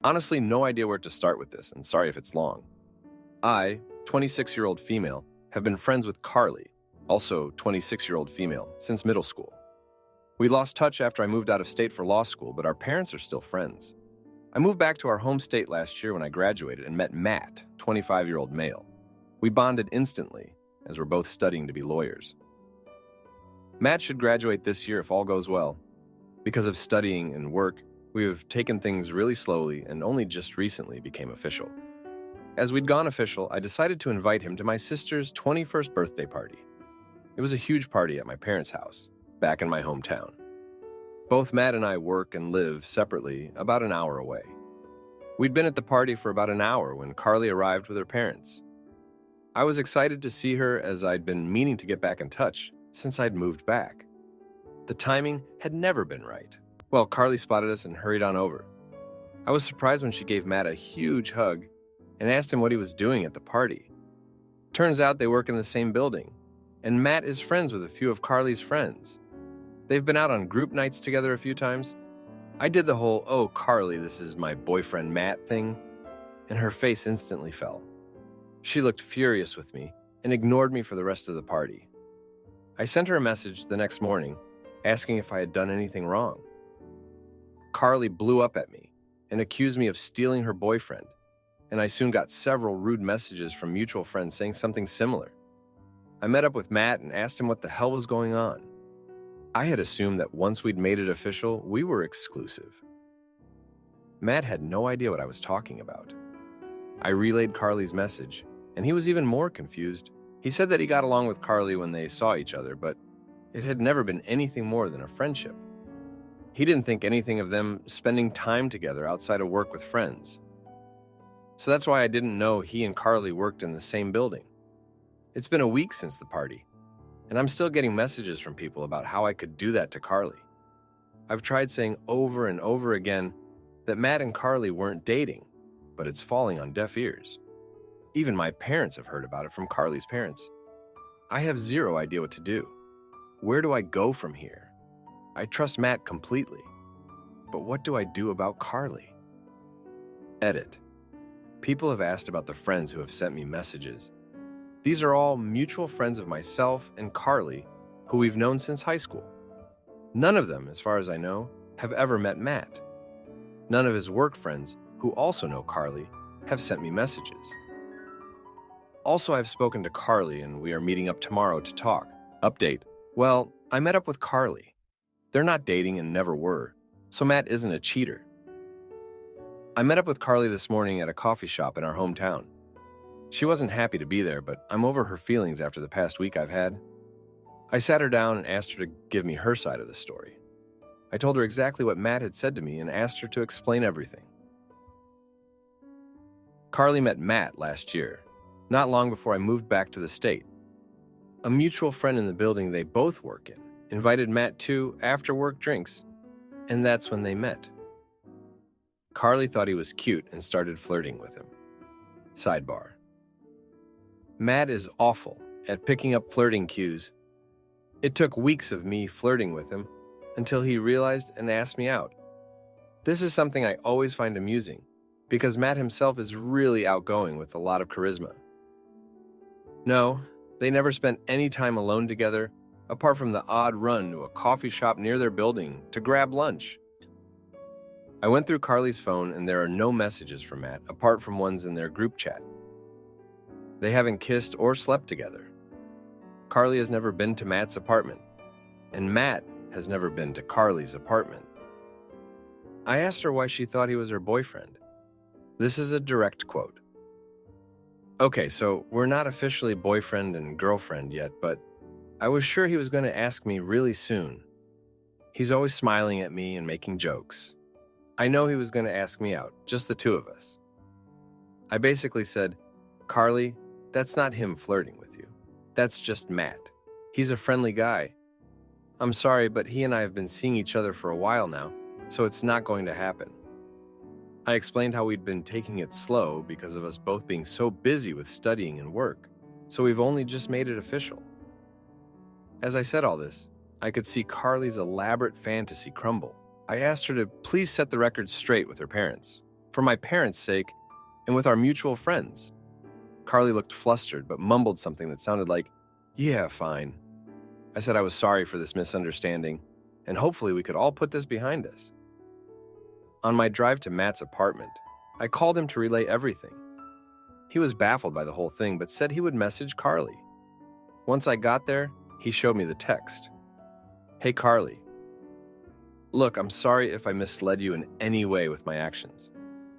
Honestly, no idea where to start with this, and sorry if it's long. I, 26-year-old female, have been friends with Carly, also 26-year-old female, since middle school. We lost touch after I moved out of state for law school, but our parents are still friends. I moved back to our home state last year when I graduated and met Matt, 25-year-old male. We bonded instantly, as we're both studying to be lawyers. Matt should graduate this year if all goes well. Because of studying and work, we have taken things really slowly and only just recently became official. As we'd gone official, I decided to invite him to my sister's 21st birthday party. It was a huge party at my parents' house, back in my hometown. Both Matt and I work and live separately about an hour away. We'd been at the party for about an hour when Carly arrived with her parents. I was excited to see her as I'd been meaning to get back in touch since I'd moved back. The timing had never been right. Well, Carly spotted us and hurried on over. I was surprised when she gave Matt a huge hug and asked him what he was doing at the party. Turns out they work in the same building, and Matt is friends with a few of Carly's friends. They've been out on group nights together a few times. I did the whole, "Oh, Carly, this is my boyfriend Matt" thing, and her face instantly fell. She looked furious with me and ignored me for the rest of the party. I sent her a message the next morning asking if I had done anything wrong. Carly blew up at me and accused me of stealing her boyfriend, and I soon got several rude messages from mutual friends saying something similar. I met up with Matt and asked him what the hell was going on. I had assumed that once we'd made it official, we were exclusive. Matt had no idea what I was talking about. I relayed Carly's message, and he was even more confused. He said that he got along with Carly when they saw each other, but it had never been anything more than a friendship. He didn't think anything of them spending time together outside of work with friends. So that's why I didn't know he and Carly worked in the same building. It's been a week since the party, and I'm still getting messages from people about how I could do that to Carly. I've tried saying over and over again that Matt and Carly weren't dating, but it's falling on deaf ears. Even my parents have heard about it from Carly's parents. I have zero idea what to do. Where do I go from here? I trust Matt completely, but what do I do about Carly? Edit. People have asked about the friends who have sent me messages. These are all mutual friends of myself and Carly, who we've known since high school. None of them, as far as I know, have ever met Matt. None of his work friends, who also know Carly, have sent me messages. Also, I've spoken to Carly and we are meeting up tomorrow to talk. Update. Well, I met up with Carly. They're not dating and never were, so Matt isn't a cheater. I met up with Carly this morning at a coffee shop in our hometown. She wasn't happy to be there, but I'm over her feelings after the past week I've had. I sat her down and asked her to give me her side of the story. I told her exactly what Matt had said to me and asked her to explain everything. Carly met Matt last year, not long before I moved back to the state. A mutual friend in the building they both work in invited Matt to after-work drinks, and that's when they met. Carly thought he was cute and started flirting with him. Sidebar. Matt is awful at picking up flirting cues. It took weeks of me flirting with him until he realized and asked me out. This is something I always find amusing because Matt himself is really outgoing with a lot of charisma. No, they never spent any time alone together apart from the odd run to a coffee shop near their building to grab lunch. I went through Carly's phone and there are no messages from Matt apart from ones in their group chat. They haven't kissed or slept together. Carly has never been to Matt's apartment, and Matt has never been to Carly's apartment. I asked her why she thought he was her boyfriend. This is a direct quote. Okay, so we're not officially boyfriend and girlfriend yet, but I was sure he was going to ask me really soon. He's always smiling at me and making jokes. I know he was going to ask me out, just the two of us. I basically said, Carly, that's not him flirting with you. That's just Matt. He's a friendly guy. I'm sorry, but he and I have been seeing each other for a while now, so it's not going to happen. I explained how we'd been taking it slow because of us both being so busy with studying and work, so we've only just made it official. As I said all this, I could see Carly's elaborate fantasy crumble. I asked her to please set the record straight with her parents. For my parents' sake, and with our mutual friends. Carly looked flustered, but mumbled something that sounded like, "Yeah, fine." I said I was sorry for this misunderstanding, and hopefully we could all put this behind us. On my drive to Matt's apartment, I called him to relay everything. He was baffled by the whole thing, but said he would message Carly. Once I got there, he showed me the text. "Hey Carly, look, I'm sorry if I misled you in any way with my actions.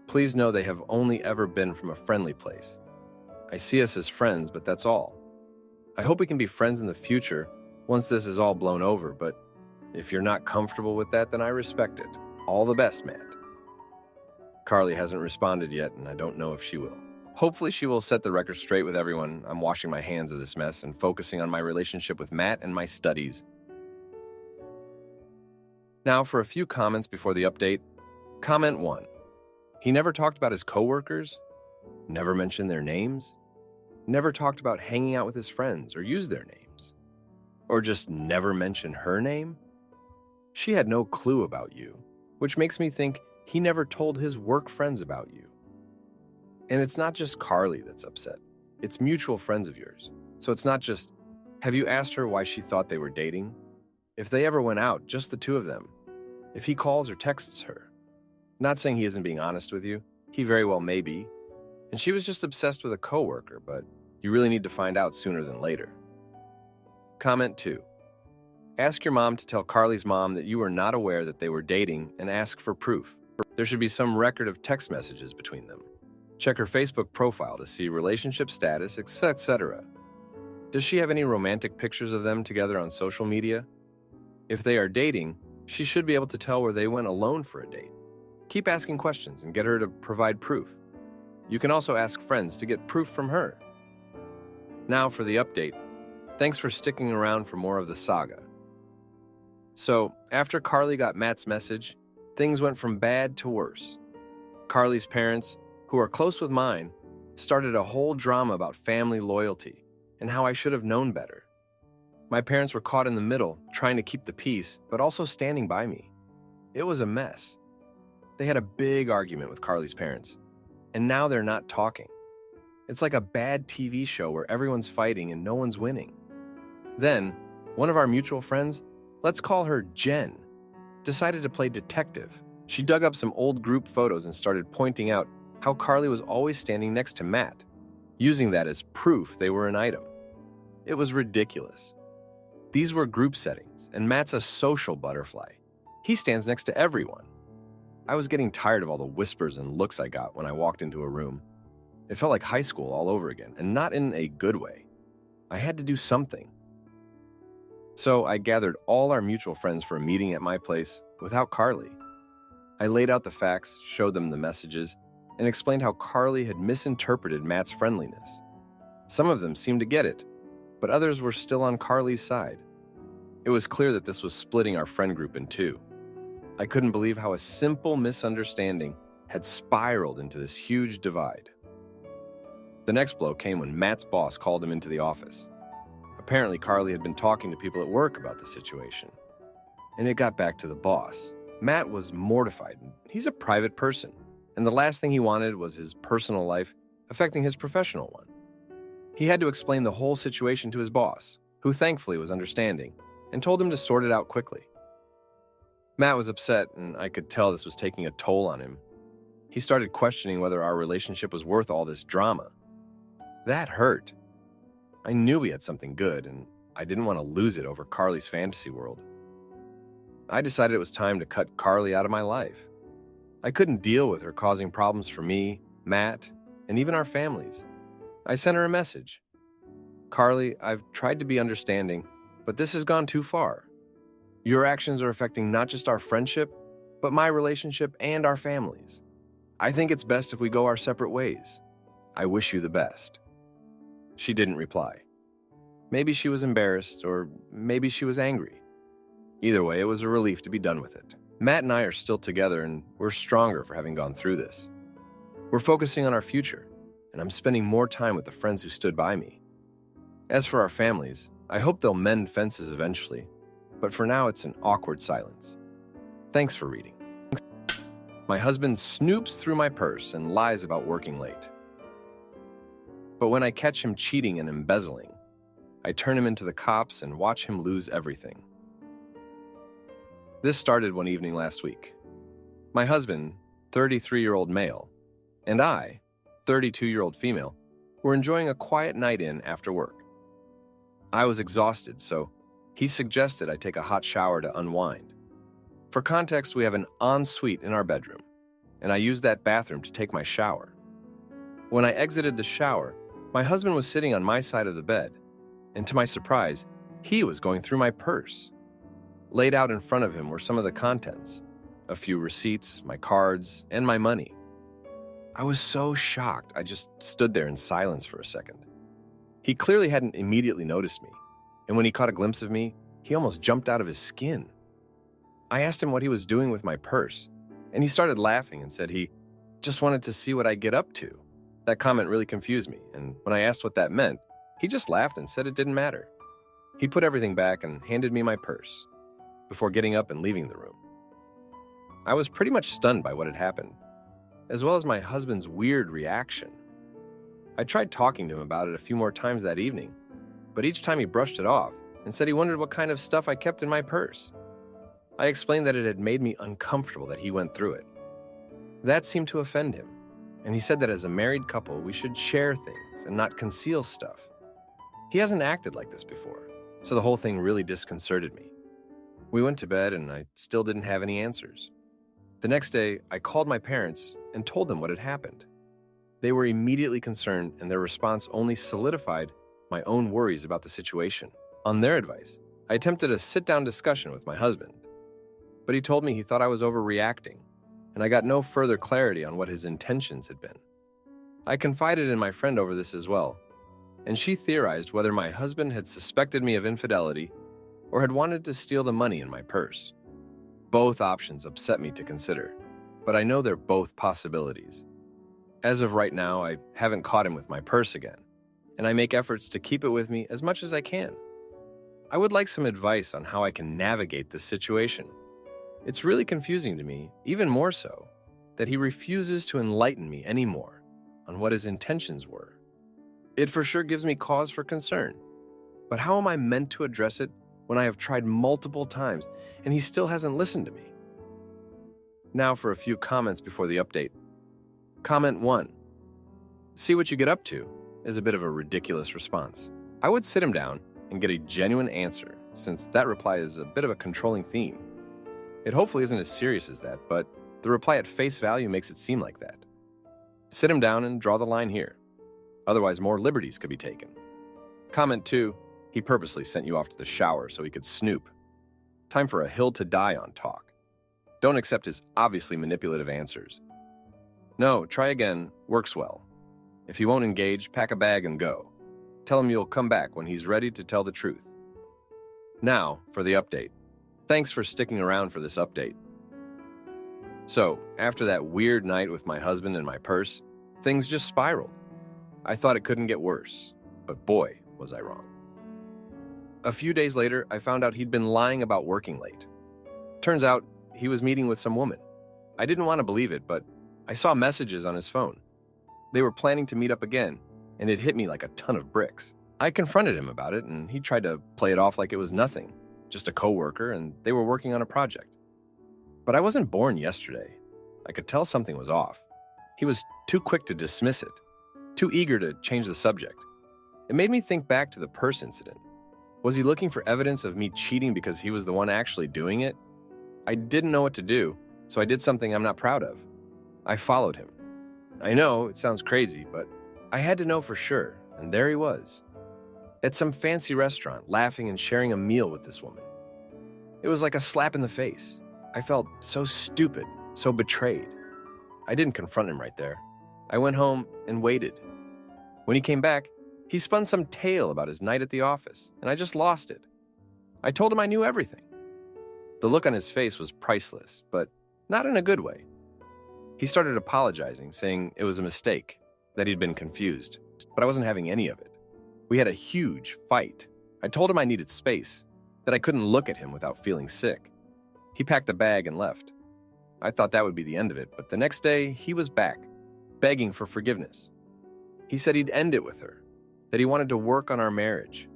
Please know they have only ever been from a friendly place. I see us as friends, but that's all. I hope we can be friends in the future once this is all blown over, but if you're not comfortable with that, then I respect it. All the best, Matt." Carly hasn't responded yet, and I don't know if she will. Hopefully she will set the record straight with everyone. I'm washing my hands of this mess and focusing on my relationship with Matt and my studies. Now for a few comments before the update. Comment 1. He never talked about his coworkers, never mentioned their names, never talked about hanging out with his friends or used their names, or just never mentioned her name. She had no clue about you, which makes me think he never told his work friends about you. And it's not just Carly that's upset. It's mutual friends of yours. So it's not just, have you asked her why she thought they were dating? If they ever went out, just the two of them. If he calls or texts her. Not saying he isn't being honest with you. He very well may be. And she was just obsessed with a coworker, but you really need to find out sooner than later. Comment 2. Ask your mom to tell Carly's mom that you were not aware that they were dating and ask for proof. There should be some record of text messages between them. Check her Facebook profile to see relationship status, etc. Does she have any romantic pictures of them together on social media? If they are dating, she should be able to tell where they went alone for a date. Keep asking questions and get her to provide proof. You can also ask friends to get proof from her. Now for the update. Thanks for sticking around for more of the saga. So, after Carly got Matt's message, things went from bad to worse. Carly's parents, who are close with mine, started a whole drama about family loyalty and how I should have known better. My parents were caught in the middle, trying to keep the peace, but also standing by me. It was a mess. They had a big argument with Carly's parents, and now they're not talking. It's like a bad TV show where everyone's fighting and no one's winning. Then, one of our mutual friends, let's call her Jen, decided to play detective. She dug up some old group photos and started pointing out how Carly was always standing next to Matt, using that as proof they were an item. It was ridiculous. These were group settings, and Matt's a social butterfly. He stands next to everyone. I was getting tired of all the whispers and looks I got when I walked into a room. It felt like high school all over again, and not in a good way. I had to do something. So I gathered all our mutual friends for a meeting at my place without Carly. I laid out the facts, showed them the messages, and explained how Carly had misinterpreted Matt's friendliness. Some of them seemed to get it, but others were still on Carly's side. It was clear that this was splitting our friend group in two. I couldn't believe how a simple misunderstanding had spiraled into this huge divide. The next blow came when Matt's boss called him into the office. Apparently, Carly had been talking to people at work about the situation, and it got back to the boss. Matt was mortified. He's a private person, and the last thing he wanted was his personal life affecting his professional one. He had to explain the whole situation to his boss, who thankfully was understanding, and told him to sort it out quickly. Matt was upset, and I could tell this was taking a toll on him. He started questioning whether our relationship was worth all this drama. That hurt. I knew we had something good, and I didn't want to lose it over Carly's fantasy world. I decided it was time to cut Carly out of my life. I couldn't deal with her causing problems for me, Matt, and even our families. I sent her a message. "Carly, I've tried to be understanding, but this has gone too far. Your actions are affecting not just our friendship, but my relationship and our families. I think it's best if we go our separate ways. I wish you the best." She didn't reply. Maybe she was embarrassed, or maybe she was angry. Either way, it was a relief to be done with it. Matt and I are still together, and we're stronger for having gone through this. We're focusing on our future, and I'm spending more time with the friends who stood by me. As for our families, I hope they'll mend fences eventually, but for now it's an awkward silence. Thanks for reading. My husband snoops through my purse and lies about working late. But when I catch him cheating and embezzling, I turn him into the cops and watch him lose everything. This started one evening last week. My husband, 33-year-old male, and I, 32-year-old female, were enjoying a quiet night in after work. I was exhausted, so he suggested I take a hot shower to unwind. For context, we have an ensuite in our bedroom, and I used that bathroom to take my shower. When I exited the shower, my husband was sitting on my side of the bed, and to my surprise, he was going through my purse. Laid out in front of him were some of the contents, a few receipts, my cards, and my money. I was so shocked, I just stood there in silence for a second. He clearly hadn't immediately noticed me, and when he caught a glimpse of me, he almost jumped out of his skin. I asked him what he was doing with my purse, and he started laughing and said he just wanted to see what I get up to. That comment really confused me, and when I asked what that meant, he just laughed and said it didn't matter. He put everything back and handed me my purse before getting up and leaving the room. I was pretty much stunned by what had happened, as well as my husband's weird reaction. I tried talking to him about it a few more times that evening, but each time he brushed it off and said he wondered what kind of stuff I kept in my purse. I explained that it had made me uncomfortable that he went through it. That seemed to offend him, and he said that as a married couple, we should share things and not conceal stuff. He hasn't acted like this before, so the whole thing really disconcerted me. We went to bed, and I still didn't have any answers. The next day, I called my parents and told them what had happened. They were immediately concerned, and their response only solidified my own worries about the situation. On their advice, I attempted a sit-down discussion with my husband, but he told me he thought I was overreacting, and I got no further clarity on what his intentions had been. I confided in my friend over this as well, and she theorized whether my husband had suspected me of infidelity or had wanted to steal the money in my purse. Both options upset me to consider, but I know they're both possibilities. As of right now, I haven't caught him with my purse again, and I make efforts to keep it with me as much as I can. I would like some advice on how I can navigate this situation. It's really confusing to me, even more so, that he refuses to enlighten me anymore on what his intentions were. It for sure gives me cause for concern, but how am I meant to address it when I have tried multiple times and he still hasn't listened to me? Now for a few comments before the update. Comment 1. See what you get up to is a bit of a ridiculous response. I would sit him down and get a genuine answer, since that reply is a bit of a controlling theme. It hopefully isn't as serious as that, but the reply at face value makes it seem like that. Sit him down and draw the line here. Otherwise, more liberties could be taken. Comment 2. He purposely sent you off to the shower so he could snoop. Time for a hill to die on talk. Don't accept his obviously manipulative answers. No, try again, works well. If he won't engage, pack a bag and go. Tell him you'll come back when he's ready to tell the truth. Now, for the update. Thanks for sticking around for this update. So, after that weird night with my husband and my purse, things just spiraled. I thought it couldn't get worse, but boy, was I wrong. A few days later, I found out he'd been lying about working late. Turns out, he was meeting with some woman. I didn't want to believe it, but I saw messages on his phone. They were planning to meet up again, and it hit me like a ton of bricks. I confronted him about it, and he tried to play it off like it was nothing, just a coworker, and they were working on a project. But I wasn't born yesterday. I could tell something was off. He was too quick to dismiss it, too eager to change the subject. It made me think back to the purse incident. Was he looking for evidence of me cheating because he was the one actually doing it? I didn't know what to do, so I did something I'm not proud of. I followed him. I know it sounds crazy, but I had to know for sure, and there he was. At some fancy restaurant, laughing and sharing a meal with this woman. It was like a slap in the face. I felt so stupid, so betrayed. I didn't confront him right there. I went home and waited. When he came back, he spun some tale about his night at the office, and I just lost it. I told him I knew everything. The look on his face was priceless, but not in a good way. He started apologizing, saying it was a mistake, that he'd been confused, but I wasn't having any of it. We had a huge fight. I told him I needed space, that I couldn't look at him without feeling sick. He packed a bag and left. I thought that would be the end of it, but the next day, he was back, begging for forgiveness. He said he'd end it with her, that he wanted to work on our marriage.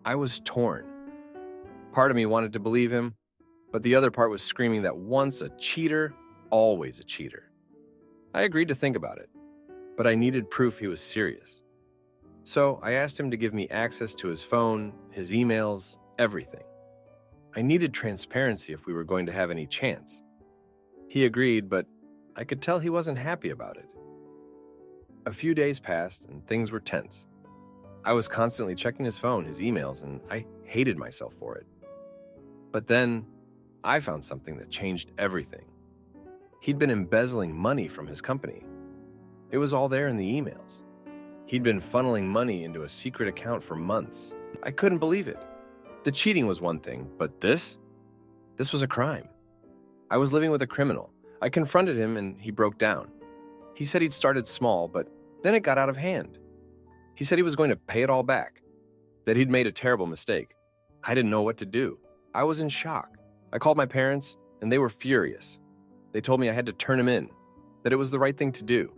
I was torn. Part of me wanted to believe him, but the other part was screaming that once a cheater, always a cheater. I agreed to think about it, but I needed proof he was serious. So I asked him to give me access to his phone, his emails, everything. I needed transparency if we were going to have any chance. He agreed, but I could tell he wasn't happy about it. A few days passed and things were tense. I was constantly checking his phone, his emails, and I hated myself for it. But then I found something that changed everything. He'd been embezzling money from his company. It was all there in the emails. He'd been funneling money into a secret account for months. I couldn't believe it. The cheating was one thing, but this was a crime. I was living with a criminal. I confronted him and he broke down. He said he'd started small, but then it got out of hand. He said he was going to pay it all back, that he'd made a terrible mistake. I didn't know what to do. I was in shock. I called my parents and they were furious. They told me I had to turn him in, that it was the right thing to do.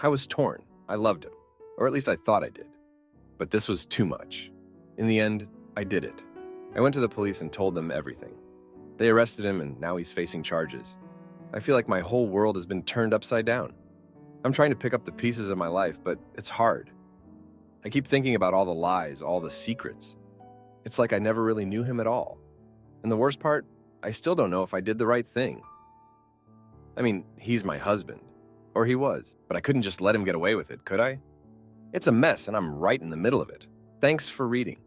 I was torn. I loved him, or at least I thought I did. But this was too much. In the end, I did it. I went to the police and told them everything. They arrested him and now he's facing charges. I feel like my whole world has been turned upside down. I'm trying to pick up the pieces of my life, but it's hard. I keep thinking about all the lies, all the secrets. It's like I never really knew him at all. And the worst part, I still don't know if I did the right thing. I mean, he's my husband. Or he was, but I couldn't just let him get away with it, could I? It's a mess and I'm right in the middle of it. Thanks for reading.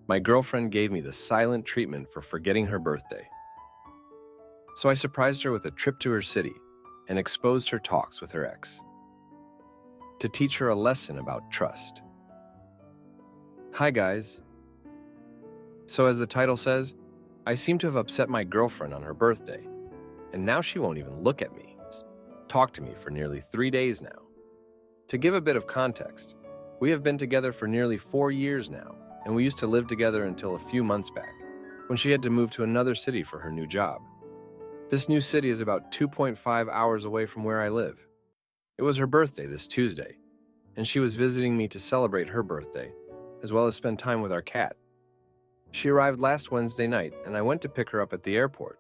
My girlfriend gave me the silent treatment for forgetting her birthday. So I surprised her with a trip to her city and exposed her talks with her ex to teach her a lesson about trust. Hi guys. So as the title says, I seem to have upset my girlfriend on her birthday, and now she won't even look at me, talk to me for nearly 3 days now. To give a bit of context, we have been together for nearly 4 years now, and we used to live together until a few months back, when she had to move to another city for her new job. This new city is about 2.5 hours away from where I live. It was her birthday this Tuesday, and she was visiting me to celebrate her birthday, as well as spend time with our cat. She arrived last Wednesday night, and I went to pick her up at the airport.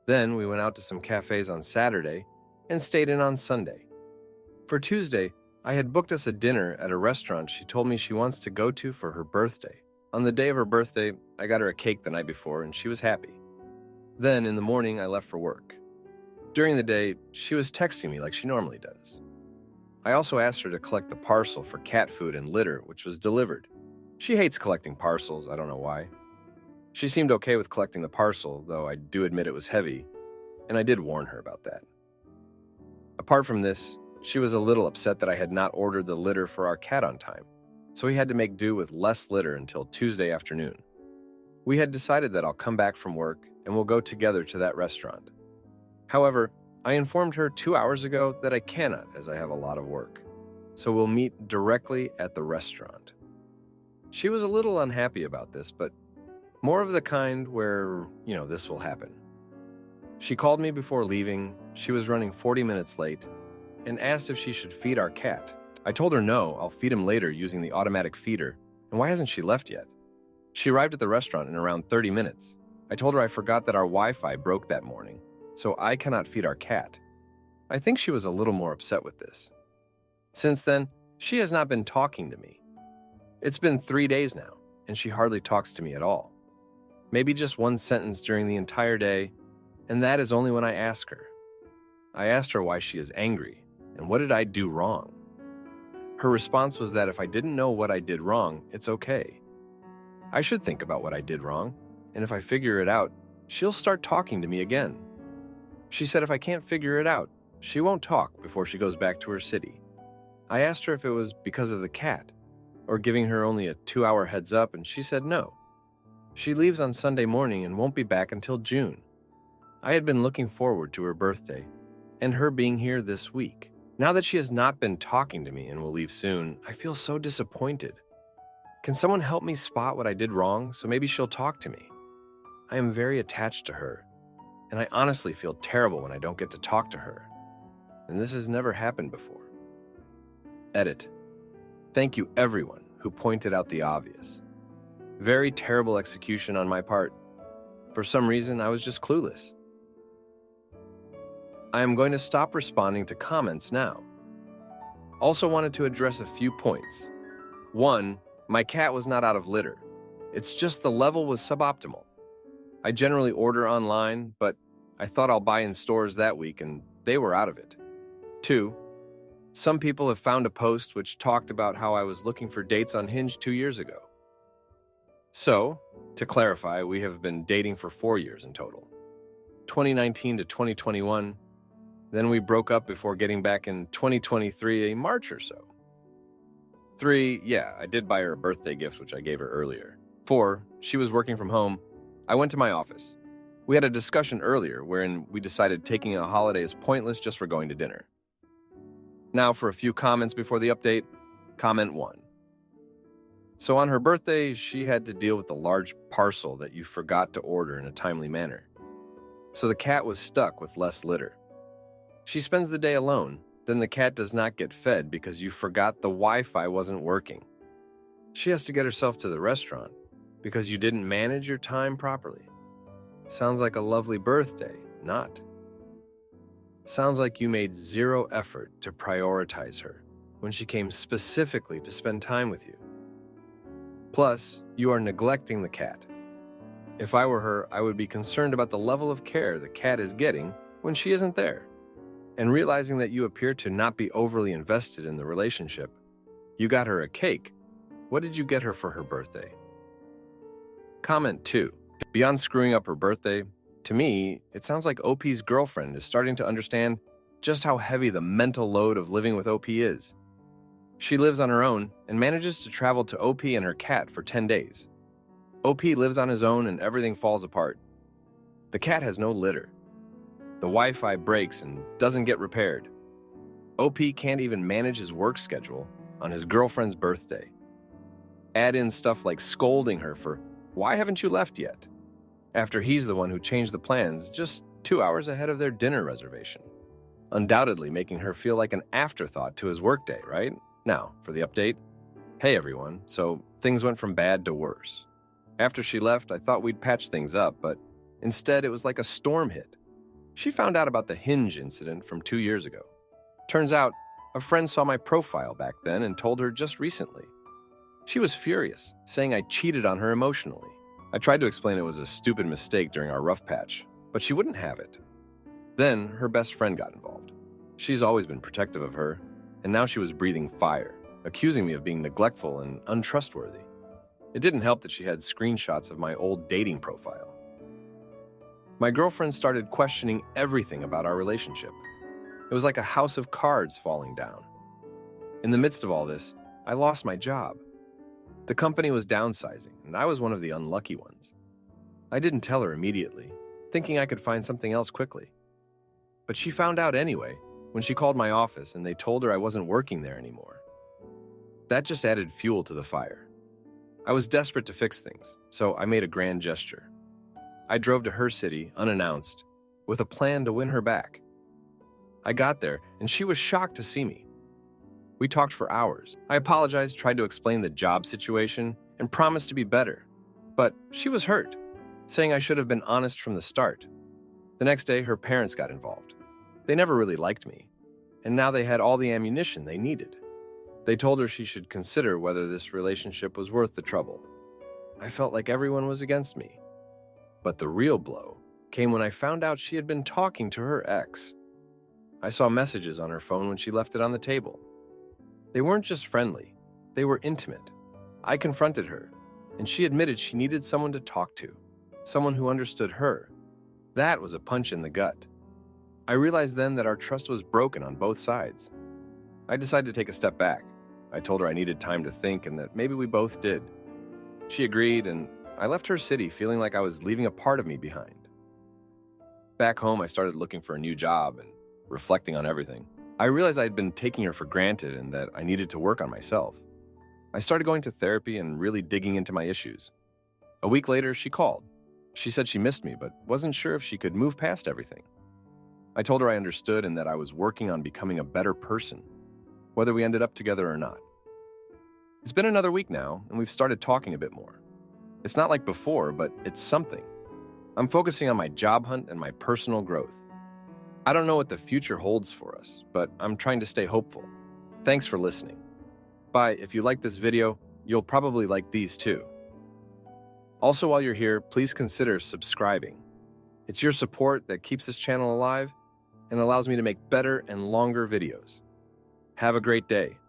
Then we went out to some cafes on Saturday and stayed in on Sunday. For Tuesday, I had booked us a dinner at a restaurant she told me she wants to go to for her birthday. On the day of her birthday, I got her a cake the night before, and she was happy. Then, in the morning, I left for work. During the day, she was texting me like she normally does. I also asked her to collect the parcel for cat food and litter, which was delivered. She hates collecting parcels, I don't know why. She seemed okay with collecting the parcel, though I do admit it was heavy, and I did warn her about that. Apart from this, she was a little upset that I had not ordered the litter for our cat on time, so we had to make do with less litter until Tuesday afternoon. We had decided that I'll come back from work and we'll go together to that restaurant. However, I informed her 2 hours ago that I cannot as I have a lot of work, so we'll meet directly at the restaurant. She was a little unhappy about this, but more of the kind where, this will happen. She called me before leaving. She was running 40 minutes late and asked if she should feed our cat. I told her no, I'll feed him later using the automatic feeder, and why hasn't she left yet? She arrived at the restaurant in around 30 minutes. I told her I forgot that our Wi-Fi broke that morning, so I cannot feed our cat. I think she was a little more upset with this. Since then, she has not been talking to me. It's been 3 days now, and she hardly talks to me at all. Maybe just one sentence during the entire day, and that is only when I ask her. I asked her why she is angry, and what did I do wrong? Her response was that if I didn't know what I did wrong, it's okay. I should think about what I did wrong, and if I figure it out, she'll start talking to me again. She said if I can't figure it out, she won't talk before she goes back to her city. I asked her if it was because of the cat, or giving her only a 2-hour heads up, and she said no. She leaves on Sunday morning and won't be back until June. I had been looking forward to her birthday, and her being here this week. Now that she has not been talking to me and will leave soon, I feel so disappointed. Can someone help me spot what I did wrong so maybe she'll talk to me? I am very attached to her, and I honestly feel terrible when I don't get to talk to her. And this has never happened before. Edit. Thank you everyone who pointed out the obvious. Very terrible execution on my part. For some reason, I was just clueless. I am going to stop responding to comments now. Also wanted to address a few points. 1, my cat was not out of litter. It's just the level was suboptimal. I generally order online, but I thought I'll buy in stores that week and they were out of it. 2, some people have found a post which talked about how I was looking for dates on Hinge 2 years ago. So, to clarify, we have been dating for 4 years in total. 2019 to 2021, then we broke up before getting back in 2023, March or so. 3, yeah, I did buy her a birthday gift, which I gave her earlier. 4, she was working from home. I went to my office. We had a discussion earlier wherein we decided taking a holiday is pointless just for going to dinner. Now for a few comments before the update. Comment 1. So on her birthday, she had to deal with the large parcel that you forgot to order in a timely manner. So the cat was stuck with less litter. She spends the day alone, then the cat does not get fed because you forgot the Wi-Fi wasn't working. She has to get herself to the restaurant because you didn't manage your time properly. Sounds like a lovely birthday, not. Sounds like you made 0 effort to prioritize her when she came specifically to spend time with you. Plus, you are neglecting the cat. If I were her, I would be concerned about the level of care the cat is getting when she isn't there. And realizing that you appear to not be overly invested in the relationship, you got her a cake. What did you get her for her birthday? Comment 2. Beyond screwing up her birthday, to me, it sounds like OP's girlfriend is starting to understand just how heavy the mental load of living with OP is. She lives on her own and manages to travel to OP and her cat for 10 days. OP lives on his own and everything falls apart. The cat has no litter. The Wi-Fi breaks and doesn't get repaired. OP can't even manage his work schedule on his girlfriend's birthday. Add in stuff like scolding her for, "Why haven't you left yet?" after he's the one who changed the plans just 2 hours ahead of their dinner reservation. Undoubtedly making her feel like an afterthought to his workday, right? Now, for the update. Hey everyone, so things went from bad to worse. After she left, I thought we'd patch things up, but instead it was like a storm hit. She found out about the Hinge incident from 2 years ago. Turns out, a friend saw my profile back then and told her just recently. She was furious, saying I cheated on her emotionally. I tried to explain it was a stupid mistake during our rough patch, but she wouldn't have it. Then her best friend got involved. She's always been protective of her, and now she was breathing fire, accusing me of being neglectful and untrustworthy. It didn't help that she had screenshots of my old dating profile. My girlfriend started questioning everything about our relationship. It was like a house of cards falling down. In the midst of all this, I lost my job. The company was downsizing, and I was one of the unlucky ones. I didn't tell her immediately, thinking I could find something else quickly. But she found out anyway when she called my office and they told her I wasn't working there anymore. That just added fuel to the fire. I was desperate to fix things, so I made a grand gesture. I drove to her city, unannounced, with a plan to win her back. I got there, and she was shocked to see me. We talked for hours. I apologized, tried to explain the job situation, and promised to be better. But she was hurt, saying I should have been honest from the start. The next day, her parents got involved. They never really liked me, and now they had all the ammunition they needed. They told her she should consider whether this relationship was worth the trouble. I felt like everyone was against me. But the real blow came when I found out she had been talking to her ex. I saw messages on her phone when she left it on the table. They weren't just friendly, they were intimate. I confronted her, and she admitted she needed someone to talk to, someone who understood her. That was a punch in the gut. I realized then that our trust was broken on both sides. I decided to take a step back. I told her I needed time to think and that maybe we both did. She agreed, and I left her city feeling like I was leaving a part of me behind. Back home, I started looking for a new job and reflecting on everything. I realized I had been taking her for granted and that I needed to work on myself. I started going to therapy and really digging into my issues. A week later, she called. She said she missed me, but wasn't sure if she could move past everything. I told her I understood and that I was working on becoming a better person, whether we ended up together or not. It's been another week now, and we've started talking a bit more. It's not like before, but it's something. I'm focusing on my job hunt and my personal growth. I don't know what the future holds for us, but I'm trying to stay hopeful. Thanks for listening. Bye. If you like this video, you'll probably like these too. Also, while you're here, please consider subscribing. It's your support that keeps this channel alive and allows me to make better and longer videos. Have a great day.